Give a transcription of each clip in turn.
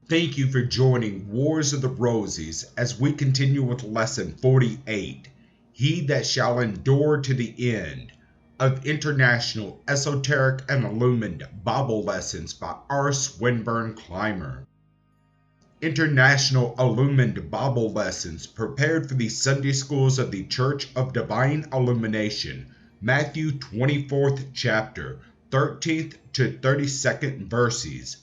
Thank you for joining Wars of the Roses as we continue with Lesson 48, He That Shall Endure to the End, of International Esoteric and Illuminated Bible Lessons by R. Swinburne Clymer. International Illuminated Bible Lessons prepared for the Sunday Schools of the Church of Divine Illumination, Matthew 24th chapter, 13th to 32nd verses.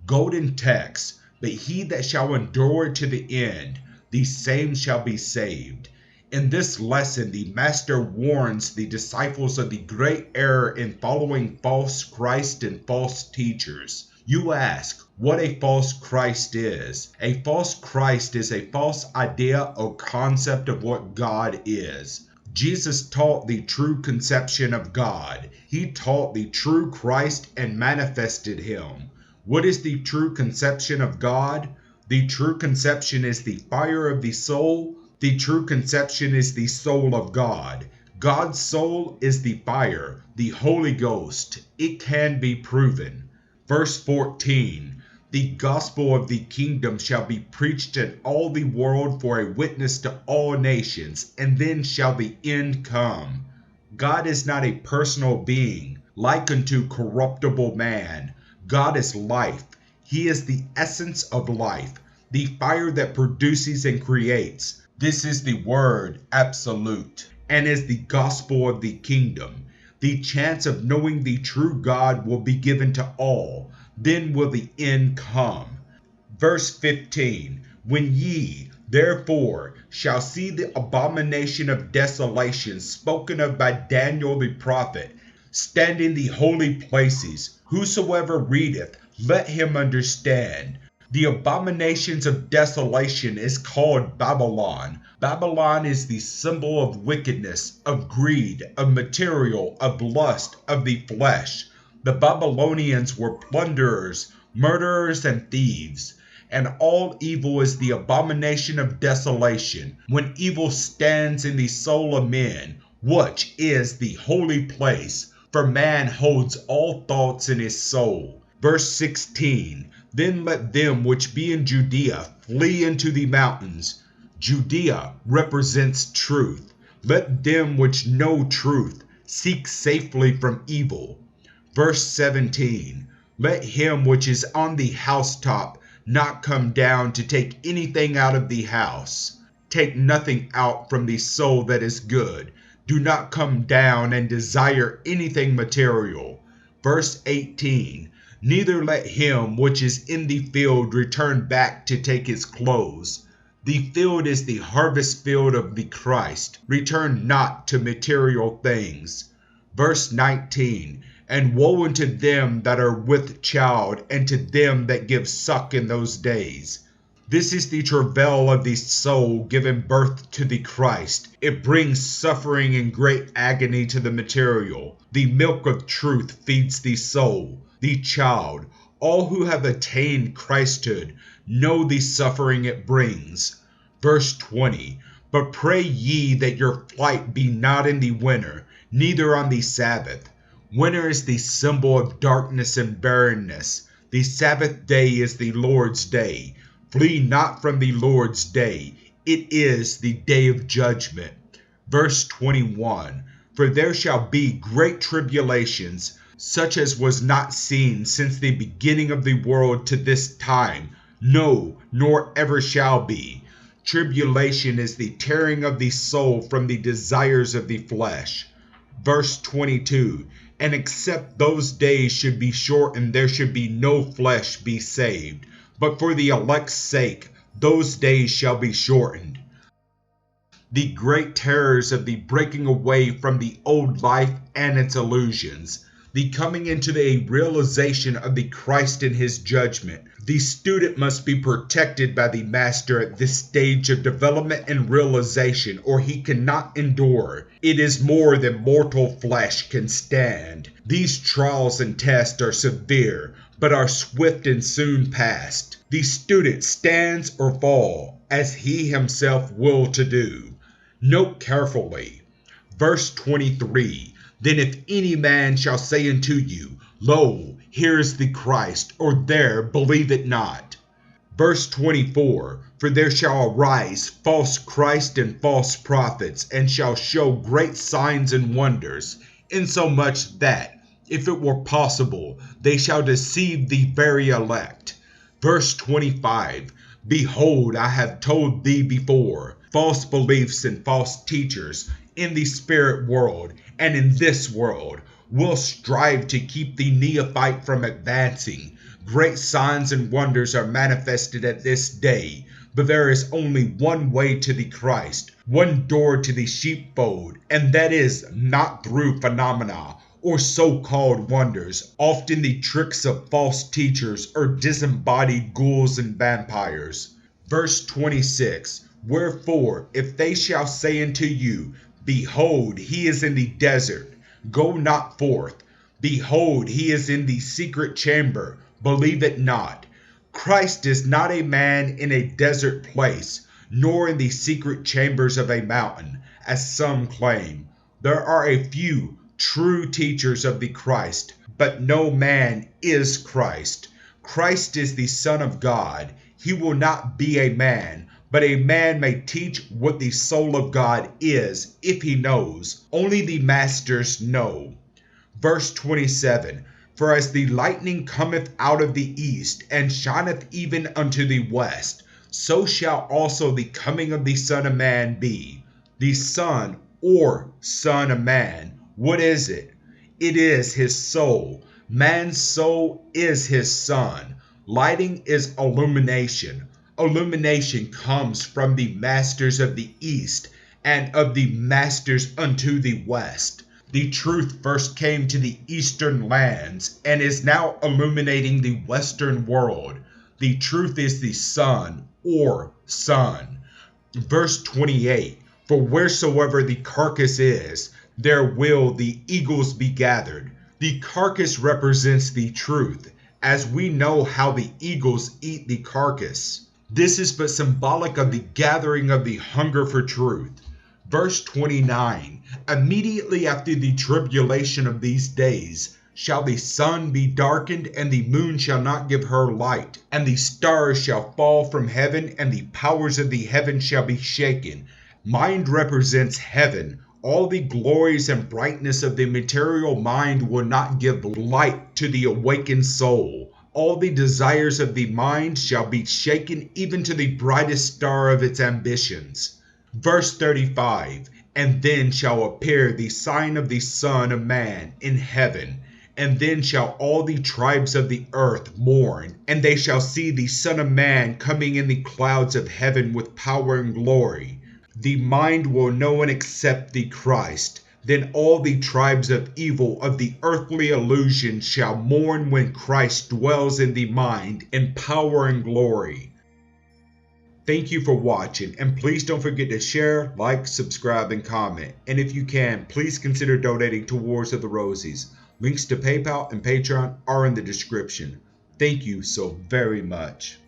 Golden text. But he that shall endure to the end, the same shall be saved. In this lesson, the Master warns the disciples of the great error in following false Christ and false teachers. You ask, what a false Christ is. A false Christ is a false idea or concept of what God is. Jesus taught the true conception of God. He taught the true Christ and manifested him. What is the true conception of God? The true conception is the fire of the soul. The true conception is the soul of God. God's soul is the fire, the Holy Ghost. It can be proven. Verse 14, the gospel of the kingdom shall be preached in all the world for a witness to all nations, and then shall the end come. God is not a personal being, like unto corruptible man. God is life. He is the essence of life, the fire that produces and creates. This is the word absolute, and is the gospel of the kingdom. The chance of knowing the true God will be given to all. Then will the end come. Verse 15, when ye, therefore, shall see the abomination of desolation spoken of by Daniel the prophet, stand in the holy places, whosoever readeth, let him understand. The abominations of desolation is called Babylon. Babylon is the symbol of wickedness, of greed, of material, of lust, of the flesh. The Babylonians were plunderers, murderers, and thieves. And all evil is the abomination of desolation, when evil stands in the soul of men, which is the holy place. For man holds all thoughts in his soul. Verse 16, then let them which be in Judea flee into the mountains. Judea represents truth. Let them which know truth seek safely from evil. Verse 17, let him which is on the housetop not come down to take anything out of the house. Take nothing out from the soul that is good. Do not come down and desire anything material. Verse 18, neither let him which is in the field return back to take his clothes. The field is the harvest field of the Christ. Return not to material things. Verse 19, and woe unto them that are with child, and to them that give suck in those days. This is the travail of the soul giving birth to the Christ. It brings suffering and great agony to the material. The milk of truth feeds the soul, the child. All who have attained Christhood know the suffering it brings. Verse 20, but pray ye that your flight be not in the winter, neither on the Sabbath. Winter is the symbol of darkness and barrenness. The Sabbath day is the Lord's day. Flee not from the Lord's day. It is the day of judgment. Verse 21, for there shall be great tribulations, such as was not seen since the beginning of the world to this time, no, nor ever shall be. Tribulation is the tearing of the soul from the desires of the flesh. Verse 22, and except those days should be shortened, there should be no flesh be saved. But for the elect's sake, those days shall be shortened. The great terrors of the breaking away from the old life and its illusions, the coming into a realization of the Christ in his judgment. The student must be protected by the master at this stage of development and realization, or he cannot endure. It is more than mortal flesh can stand. These trials and tests are severe, but are swift and soon past. The student stands or falls, as he himself will to do. Note carefully. Verse 23, then if any man shall say unto you, Lo, here is the Christ, or there, believe it not. Verse 24, For there shall arise false Christ and false prophets, and shall show great signs and wonders, insomuch that, if it were possible, they shall deceive the very elect. Verse 25, Behold, I have told thee before, false beliefs and false teachers in the spirit world and in this world will strive to keep the neophyte from advancing. Great signs and wonders are manifested at this day, but there is only one way to the Christ, one door to the sheepfold, and that is not through phenomena or so-called wonders, often the tricks of false teachers or disembodied ghouls and vampires. Verse 26, Wherefore, if they shall say unto you, Behold, he is in the desert, go not forth. Behold, he is in the secret chamber, believe it not. Christ is not a man in a desert place, nor in the secret chambers of a mountain, as some claim. There are a few true teachers of the Christ, but no man is Christ. Christ is the Son of God. He will not be a man, but a man may teach what the soul of God is, if he knows. Only the masters know. Verse 27, For as the lightning cometh out of the east, and shineth even unto the west, so shall also the coming of the Son of Man be. The Son, or Son of Man, what is it? It is his soul. Man's soul is his son. Lighting is illumination. Illumination comes from the masters of the east, and of the masters unto the west. The truth first came to the eastern lands, and is now illuminating the western world. The truth is the Son, or Son. Verse 28, For wheresoever the carcass is, there will the eagles be gathered. The carcass represents the truth, as we know how the eagles eat the carcass. This is but symbolic of the gathering of the hunger for truth. Verse 29, Immediately after the tribulation of these days shall the sun be darkened, and the moon shall not give her light, and the stars shall fall from heaven, and the powers of the heaven shall be shaken. Mind represents heaven. All the glories and brightness of the material mind will not give light to the awakened soul. All the desires of the mind shall be shaken, even to the brightest star of its ambitions. Verse 35, And then shall appear the sign of the Son of Man in heaven, and then shall all the tribes of the earth mourn, and they shall see the Son of Man coming in the clouds of heaven with power and glory. The mind will know and accept the Christ. Then all the tribes of evil of the earthly illusion shall mourn when Christ dwells in the mind in power and glory. Thank you for watching, and please don't forget to share, like, subscribe, and comment. And if you can, please consider donating to Wars of the Rosies. Links to PayPal and Patreon are in the description. Thank you so very much.